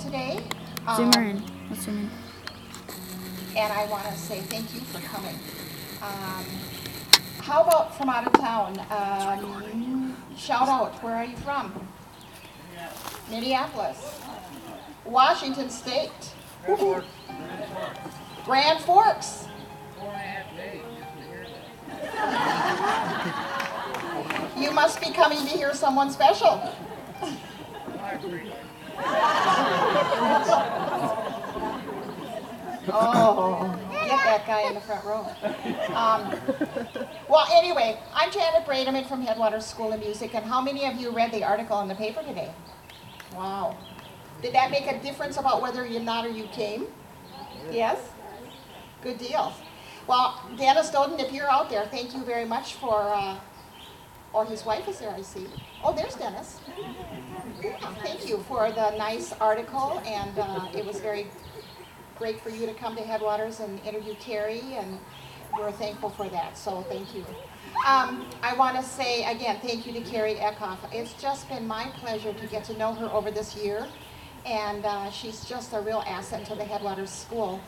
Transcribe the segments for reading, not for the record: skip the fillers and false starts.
today. Zoom her in. Let's zoom in. And I want to say thank you for coming. How about from out of town? Shout out, where are you from? Minneapolis. Washington State. Grand Forks. 4.5 days just to hear that. You must be coming to hear someone special. Oh, get that guy in the front row. Well, anyway, I'm Janet Brademan from Headwaters School of Music, and how many of you read the article in the paper today? Wow. Did that make a difference about whether you not or you came? Yes? Good deal. Well, Dennis Doden, if you're out there, thank you very much for, or his wife is there, I see. Oh, there's Dennis. Yeah, thank you for the nice article, and it was very great for you to come to Headwaters and interview Kari, and we're thankful for that, so thank you. I want to say, again, thank you to Kari Ekhoff. It's just been my pleasure to get to know her over this year, and she's just a real asset to the Headwaters School.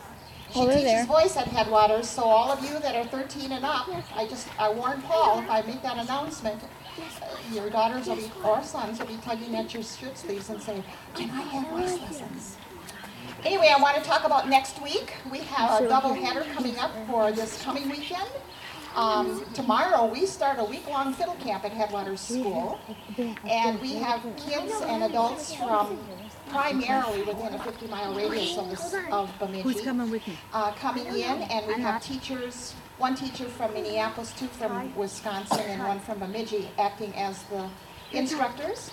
She teaches voice at Headwaters, so all of you that are 13 and up, I warned Paul, if I make that announcement, your daughters will be, or sons will be tugging at your shirt sleeves and saying, can I have voice lessons? Anyway, I want to talk about next week. We have a double header coming up for this coming weekend. Tomorrow we start a week-long fiddle camp at Headwaters School, and we have kids and adults from primarily within a 50-mile radius of Bemidji. Who's coming with me? Coming in, and we have teachers, one teacher from Minneapolis, two from Wisconsin, and one from Bemidji acting as the instructors.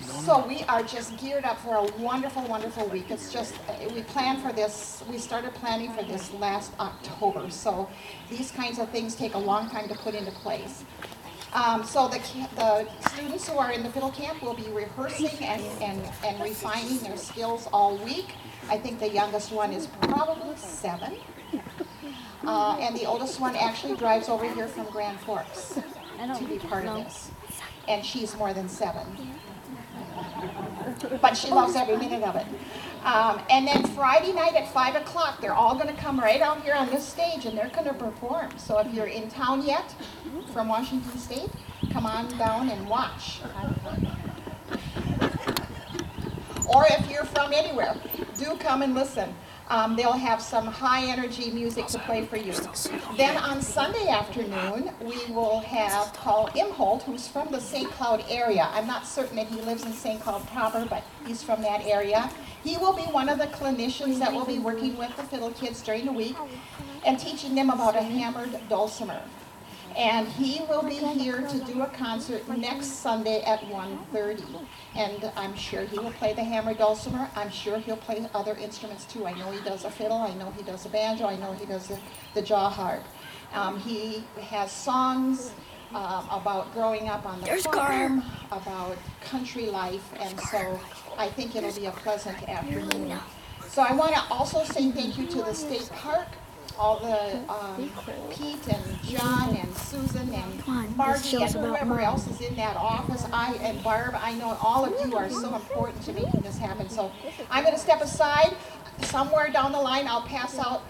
So we are just geared up for a wonderful, wonderful week. It's just, we planned for this, we started planning for this last October. So these kinds of things take a long time to put into place. So the students who are in the fiddle camp will be rehearsing and refining their skills all week. I think the youngest one is probably 7. And the oldest one actually drives over here from Grand Forks to be part of this. And she's more than 7. But she loves every minute of it. And then Friday night at 5 o'clock, they're all going to come right out here on this stage and they're going to perform. So if you're in town yet from Washington State, come on down and watch. Or if you're from anywhere, do come and listen. They'll have some high energy music to play for you. Then on Sunday afternoon, we will have Paul Imholt, who's from the St. Cloud area. I'm not certain that he lives in St. Cloud proper, but he's from that area. He will be one of the clinicians that will be working with the fiddle kids during the week and teaching them about a hammered dulcimer. And he will be here to do a concert next Sunday at 1:30. And I'm sure he will play the hammered dulcimer. I'm sure he'll play other instruments too. I know he does a fiddle, I know he does a banjo, I know he does the jaw harp. He has songs about growing up on the farm, about country life, and so I think it'll be a pleasant afternoon. So I want to also say thank you to the state park, all the Pete and John and Susan and Margie and whoever else is in that office, and Barb, I know all of you are so important to making this happen. So I'm going to step aside. Somewhere down the line I'll pass out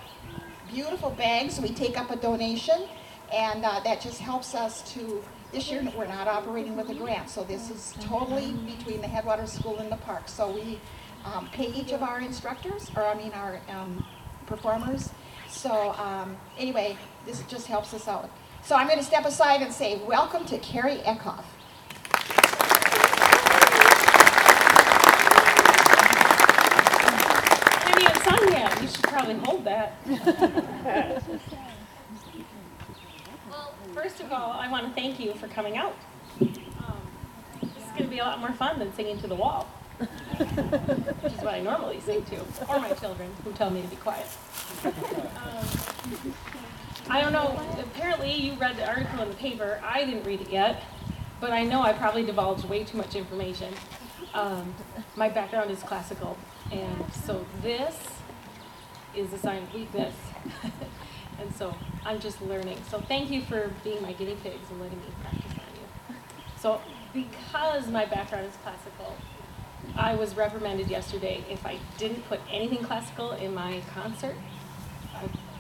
beautiful bags. We take up a donation, and that just helps us to, this year we're not operating with a grant, so this is totally between the Headwaters School and the park. So we pay each of our instructors, or our performers. So anyway, this just helps us out. So I'm going to step aside and say, welcome to Kari Ekhoff. I haven't even sung yet. You should probably hold that. Well, first of all, I want to thank you for coming out. This is going to be a lot more fun than singing to the wall, which is what I normally sing to, or my children, who tell me to be quiet. I don't know, apparently you read the article in the paper. I didn't read it yet, but I know I probably divulged way too much information. My background is classical, and so this is a sign of weakness. And so I'm just learning. So thank you for being my guinea pigs and letting me practice on you. So because my background is classical, I was reprimanded yesterday if I didn't put anything classical in my concert.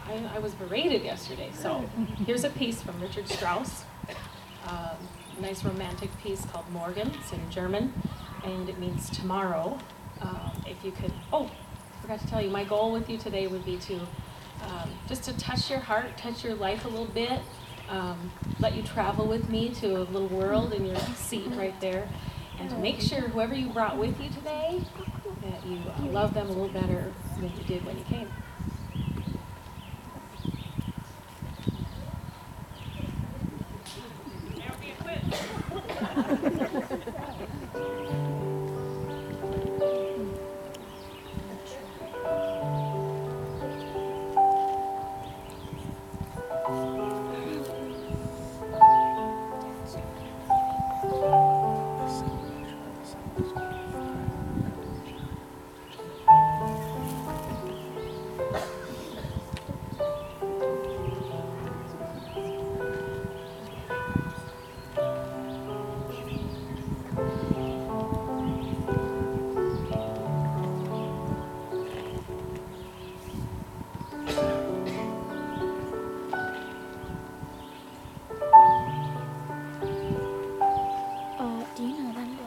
I was berated yesterday. So here's a piece from Richard Strauss, a nice romantic piece called Morgen. It's in German, and it means tomorrow. If you could, oh, I forgot to tell you, my goal with you today would be to just to touch your heart, touch your life a little bit, let you travel with me to a little world in your seat right there, and to make sure whoever you brought with you today, that you love them a little better than you did when you came. Never be a quit. Do you know them?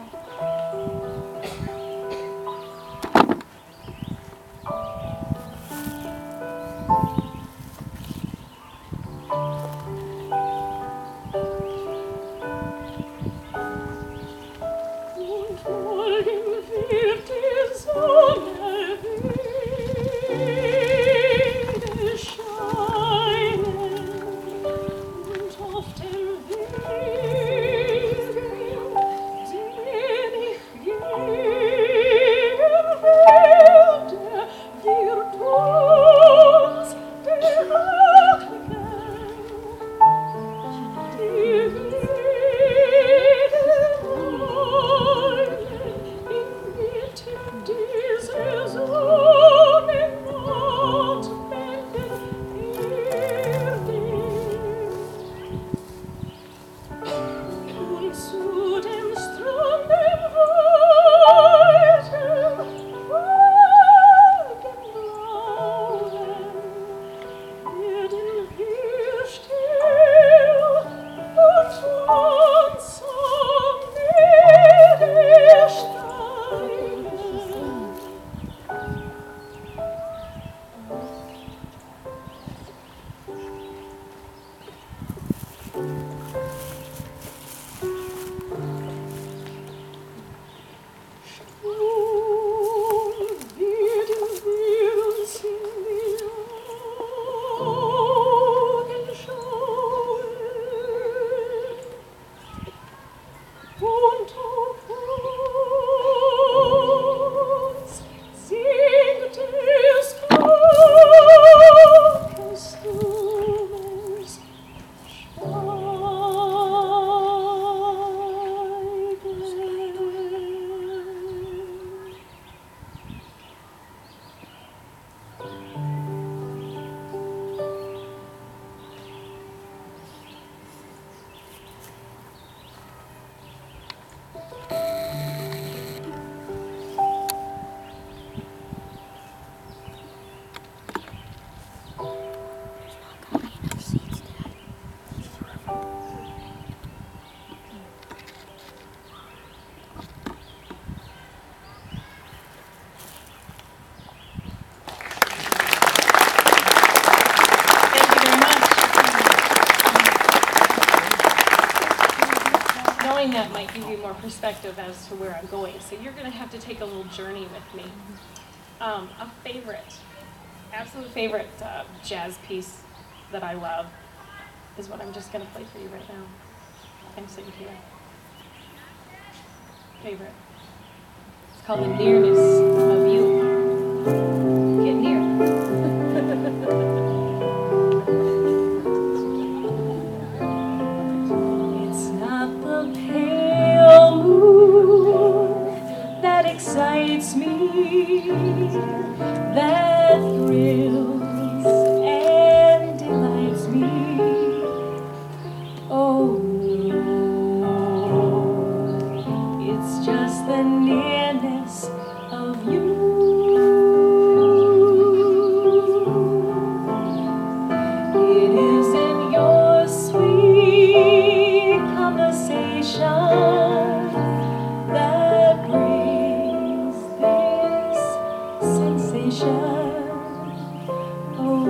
That might give you more perspective as to where I'm going. So you're going to have to take a little journey with me. A favorite, absolute favorite jazz piece that I love is what I'm just going to play for you right now. I'm sitting here. Favorite. It's called The Nearness of You. Get near. Excites me, that thrills and delights me. Oh no, it's just the nearness destination. Oh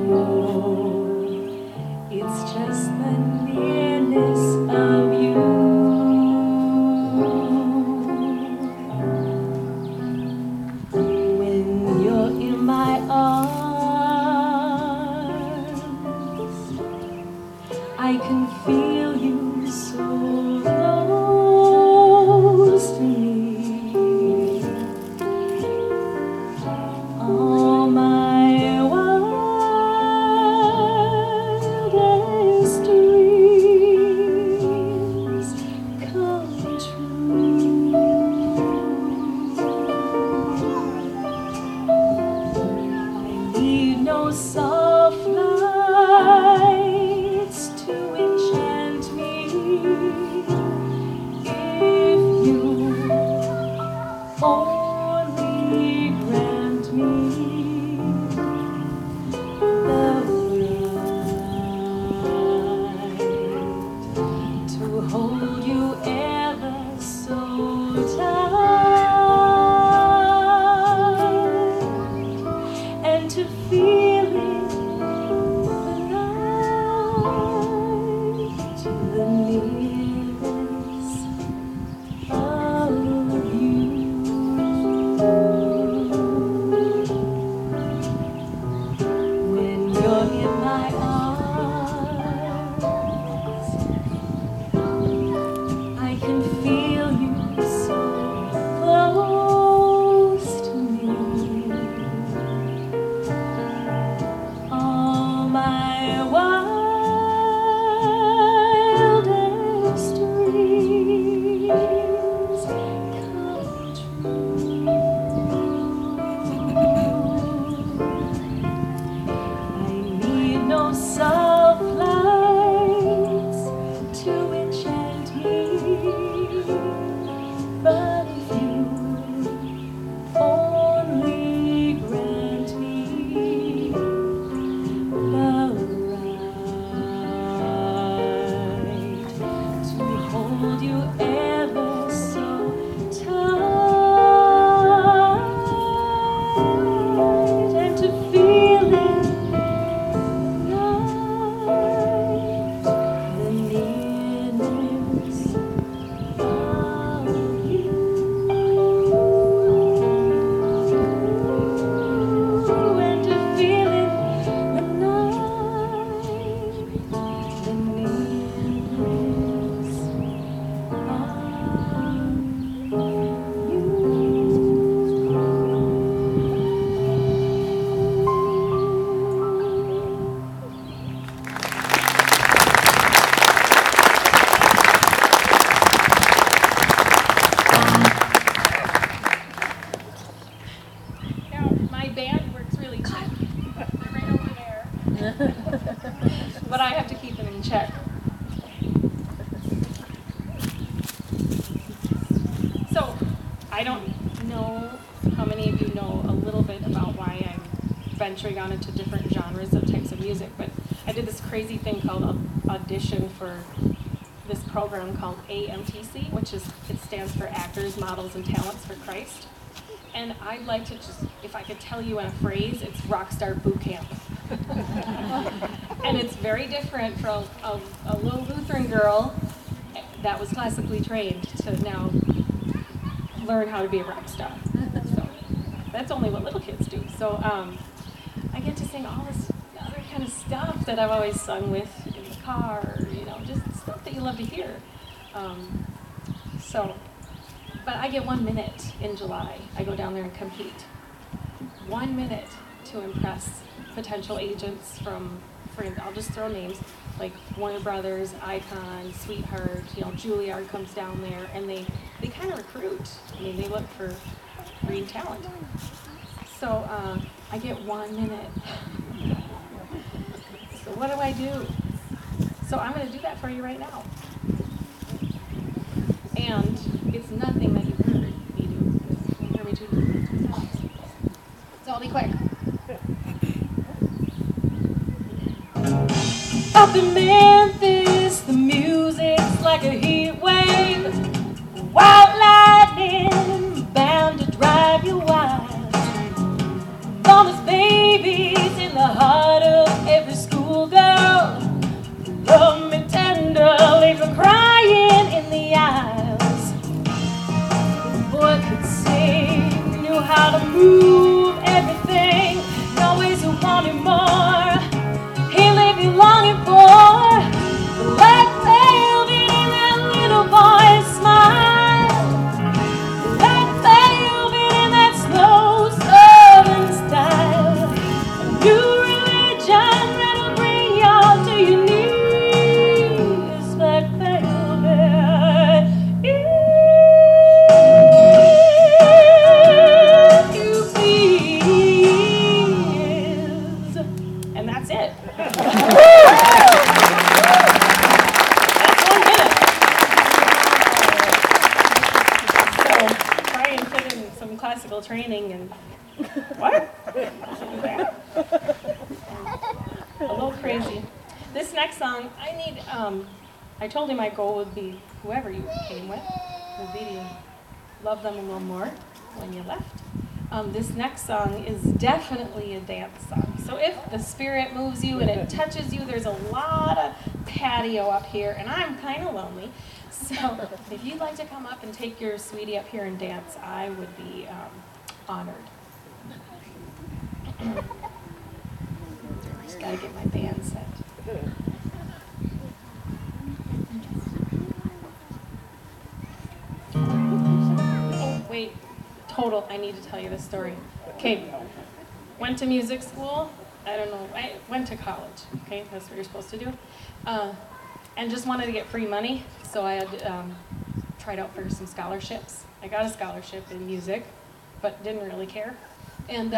Lord, it's just the nearness of you. When you're in my arms, I can feel you so close to me. All my wildest dreams come true. I need no soft lights to enchant me. If you only grant me the right to hold you ever so tight and to feel it the night, the nearness of you. When you're in my arms, I can feel you so close to me. All my wildest dreams come true. I need no soft lights to enchant me, but if you only grant me the right to hold you ever so tight and to feel it night, the nearness of you. And to feel it the night, the nearness Now, my band works really cheap. They're right over there. But I have to keep them in check. So, I don't know how many of you know a little bit about why I'm venturing on into different genres of types of music, but I did this crazy thing called Audition for this program called AMTC, which stands for Actors, Models, and Talents for Christ. And I'd like to just, if I could tell you in a phrase, it's Rockstar Boot Camp. And it's very different from a little Lutheran girl that was classically trained to now learn how to be a rock star. So that's only what little kids do. So I get to sing all this other kind of stuff that I've always sung with in the car, just stuff that you love to hear. But I get 1 minute in July. I go down there and compete. 1 minute to impress potential agents from, I'll just throw names, like Warner Brothers, Icon, Sweetheart, Juilliard comes down there, and they kind of recruit. I mean, they look for green talent. So I get 1 minute. So what do I do? So I'm going to do that for you right now. And it's nothing that you've heard me do. You hear me too? So I'll be quick. Up in Memphis, the music's like a heat wave. Wild lightning, bound to drive you wild. how to move everything. You always wanted more. He leave you longing for the black velvet in that little boy's smile. The black velvet in that slow southern style. A new religion that'll bring y'all to your knees. Black velvet. If you please. And that's it. That's 1 minute. So try and fit in some classical training and what? A little crazy. This next song, I told him my goal would be whoever you came with, would be to love them a little more when you left. This next song is definitely a dance song. So if the spirit moves you and it touches you, there's a lot of patio up here, and I'm kind of lonely. So if you'd like to come up and take your sweetie up here and dance, I would be honored. Just gotta get my band set. Oh, wait. I need to tell you this story. Okay, went to music school. I don't know, I went to college. Okay, that's what you're supposed to do. And just wanted to get free money, so I had tried out for some scholarships. I got a scholarship in music, but didn't really care. And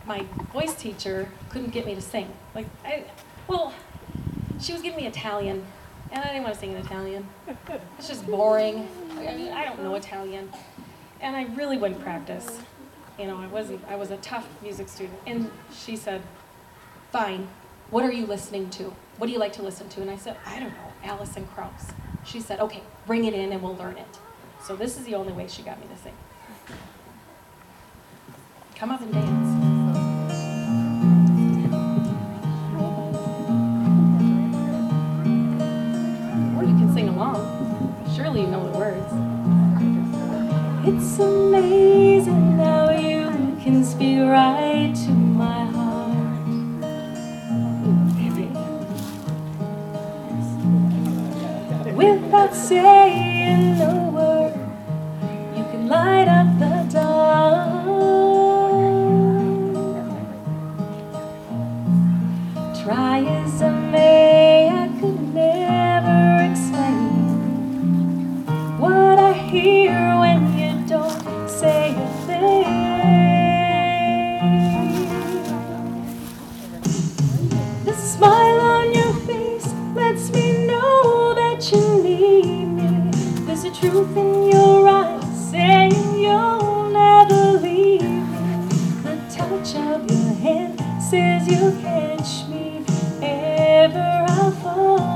my voice teacher couldn't get me to sing. She was giving me Italian, and I didn't want to sing in Italian. It's just boring. I don't know Italian. And I really wouldn't practice. You know, I was a tough music student. And she said, fine, what are you listening to? What do you like to listen to? And I said, I don't know, Allison, Krauss. She said, okay, bring it in and we'll learn it. So this is the only way she got me to sing. Come up and dance. Or you can sing along. Surely you know the words. It's amazing how you can speak right to my heart. Without saying a word, you can light up the dark. Try as I may, I could never explain what I hear when you don't say a thing. The smile on your face lets me know that you need me. There's a truth in your eyes saying you'll never leave me. The touch of your hand says you'll catch me ever I fall.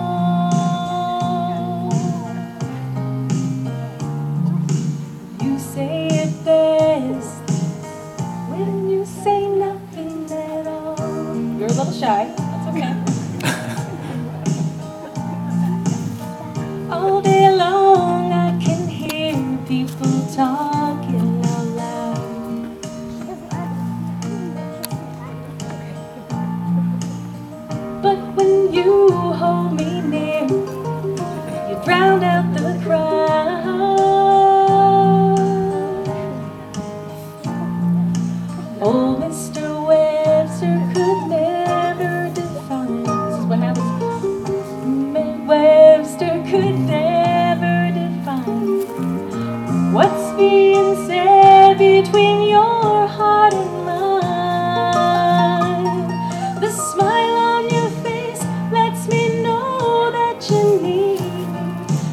You say it best when you say nothing at all. You're a little shy, that's okay. All day long I can hear people talking out loud. But when you hold me near, you drown out the crowd. Old Mr. Webster could never define. This is what happens. Webster could never define what's being said between your heart and mine. The smile on your face lets me know that you need me.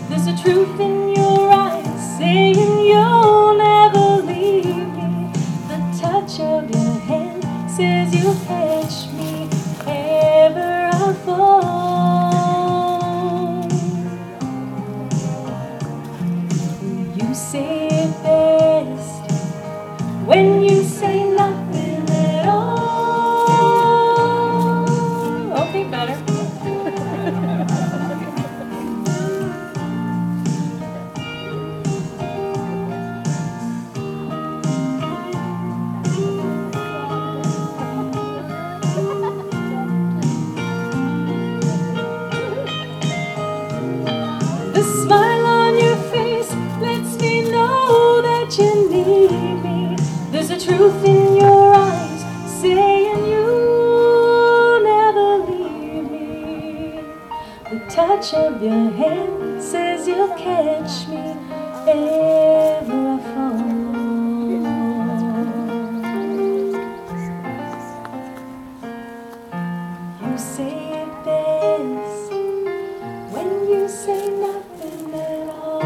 There's a truth in your eyes saying you'll never leave me. The touch of your hand says you'll catch me ever I fall. You say it best when you say nothing at all. Okay, better. truth in your eyes, saying you'll never leave me. The touch of your hand says you'll catch me ever I fall. You say it best when you say nothing at all.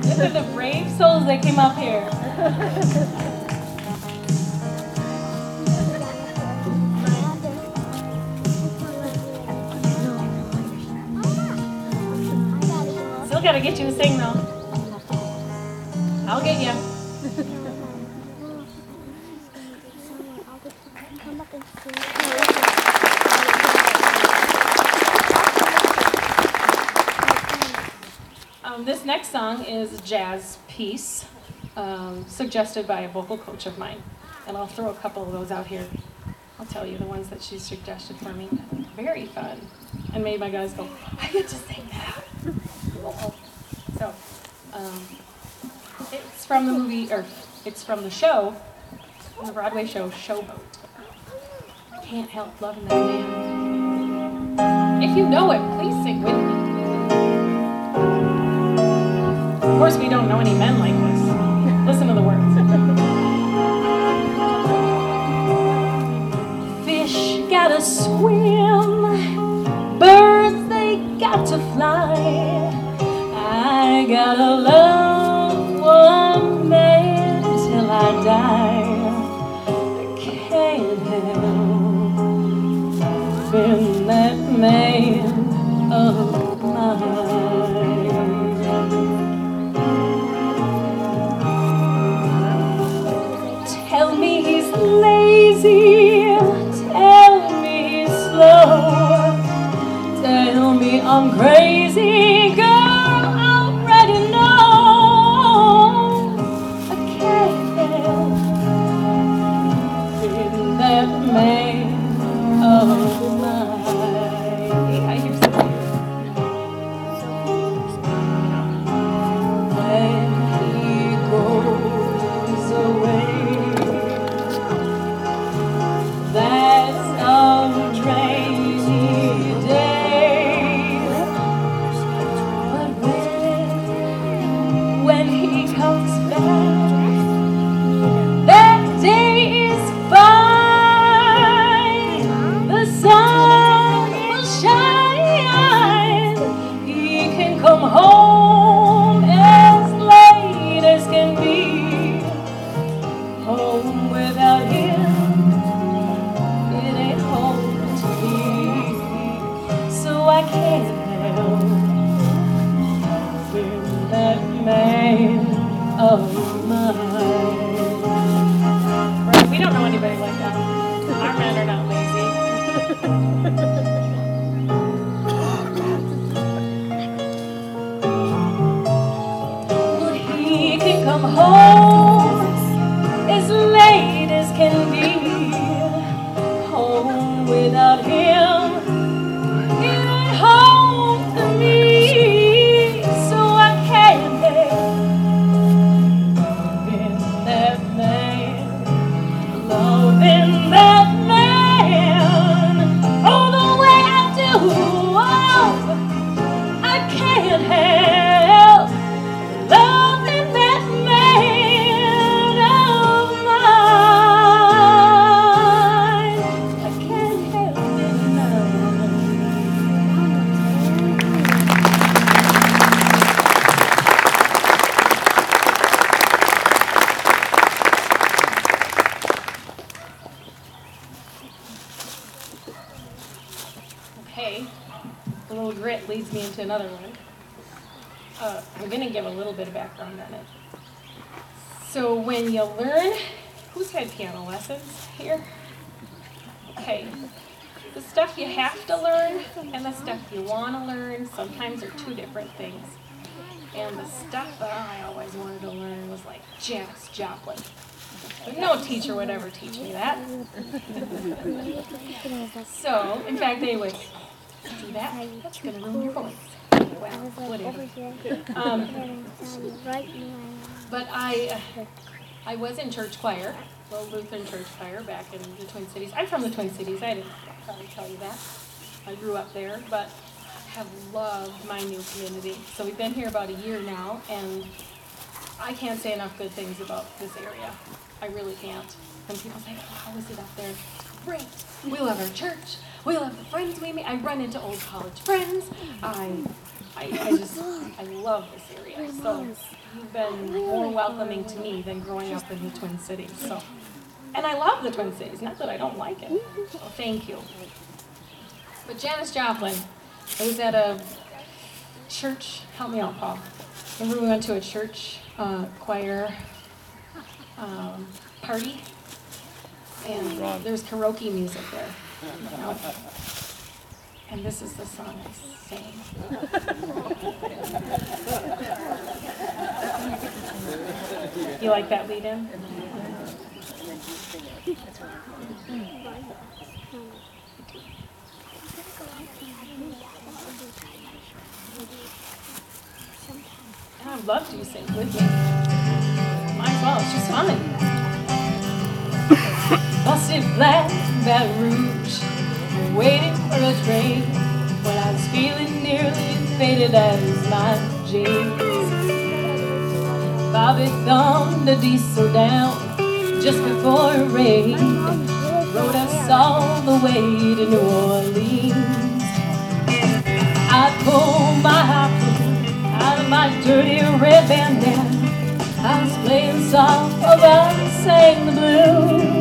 These are the brave souls that came up here. Still gotta get you to sing though. I'll get you. This next song is a jazz piece suggested by a vocal coach of mine. And I'll throw a couple of those out here. I'll tell you the ones that she suggested for me. Very fun. And made my guys go, I get to sing that. So, it's from the movie, or it's from the show, the Broadway show, Showboat. Can't help loving that man. If you know it, please sing with me. Of course, we don't know any men like this. Listen to the words. Fish gotta swim, birds they got to fly. I gotta love one man till I die. I can't help loving that man of mine. Tell me he's lazy, tell me he's slow, tell me I'm crazy, girl, I already know. I can't help being that man of mine. I hear something. When he goes away, that's a rainy day. But when he comes back, that day is fine. The sun will shine. He can come home as late as can be. Home without him, it ain't home to me. So I can't help being that man of mine. Right, we don't know anybody like that. Our men are not lazy. Well, he can come home as late as can be. Home without him, it ain't home to me. So I can't help loving that man, loving that man, oh the way I do. Oh, I can't help loving that man of mine. I can't help it now. Okay, a little grit leads me into another one. I'm going to give a little bit of background on it. So when you learn, who's had piano lessons here? Okay, the stuff you have to learn and the stuff you want to learn sometimes are two different things. And the stuff that I always wanted to learn was like Janis Joplin. But no teacher would ever teach me that. So, in fact, they would do that. That's going to ruin your voice. Well, whatever. But I was in church choir, little Lutheran church choir back in the Twin Cities. I'm from the Twin Cities. I didn't probably tell you that. I grew up there, but have loved my new community. So we've been here about a year now, and I can't say enough good things about this area. I really can't. When people say, oh, how is it up there? It's great. We love our church. We love the friends we meet. I run into old college friends. I love this area. So you've been more welcoming to me than growing up in the Twin Cities. So, and I love the Twin Cities. Not that I don't like it. So thank you. But Janis Joplin, I was at a church. Help me out, Paul. Remember we went to a church choir party, and there's karaoke music there. And this is the song I sang. You like that lead in? And I'd love to sing with you. Might as well, it's just fun. Busted black Baton Rouge, waiting for a train when I was feeling nearly faded as my jeans. Bobby thumbed a diesel down just before it rained, rode us all the way to New Orleans. I pulled my harpoon out of my dirty red bandana. I was playing soft while I sang the blues.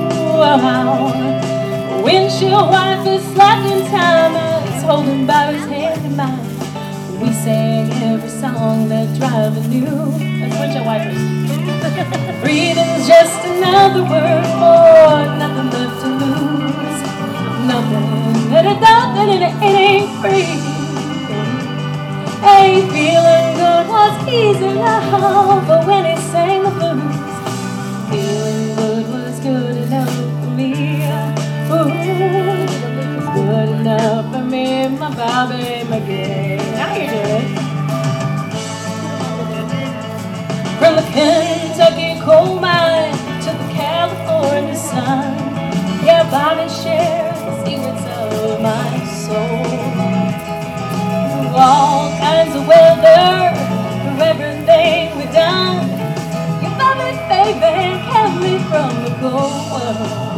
Windshield wipers slapped in time. I was holding Bobby's hand in mine. We sang every song that driver knew. That's windshield wipers. Freedom's just another word for nothing left to lose. Nothing that I thought that it ain't free. Hey, feeling good was easy now, but when he sang the blues, feeling good was good enough for me. Ooh, good enough for me, my Bobby McGee. Now you do it. From the Kentucky coal mine to the California sun, yeah, Bobby shares the secrets of my soul. All kinds of weather, for everything we've done. Your Bobby, baby, kept me from the cold world.